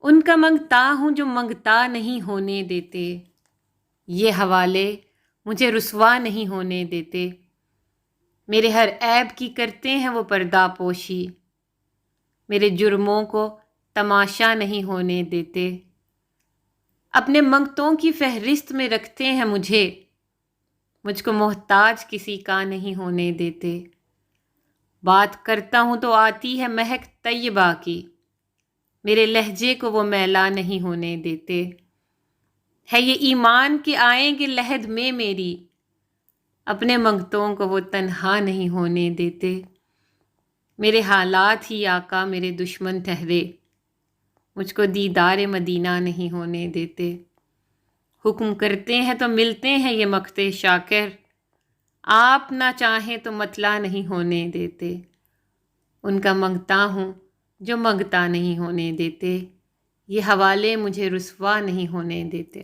ان کا منگتا ہوں جو منگتا نہیں ہونے دیتے، یہ حوالے مجھے رسوا نہیں ہونے دیتے، میرے ہر عیب کی کرتے ہیں وہ پردہ پوشی، میرے جرموں کو تماشا نہیں ہونے دیتے، اپنے منگتوں کی فہرست میں رکھتے ہیں مجھ کو محتاج کسی کا نہیں ہونے دیتے، بات کرتا ہوں تو آتی ہے مہک طیبہ کی، میرے لہجے کو وہ میلا نہیں ہونے دیتے، ہے یہ ایمان کہ آئیں گے لحد میں میری، اپنے منگتوں کو وہ تنہا نہیں ہونے دیتے، میرے حالات ہی آقا میرے دشمن ٹھہرے، مجھ کو دیدار مدینہ نہیں ہونے دیتے، حکم کرتے ہیں تو ملتے ہیں یہ مقت شاکر، آپ نہ چاہیں تو مطلع نہیں ہونے دیتے، ان کا منگتا ہوں جو منگتا نہیں ہونے دیتے، یہ حوالے مجھے رسوا نہیں ہونے دیتے۔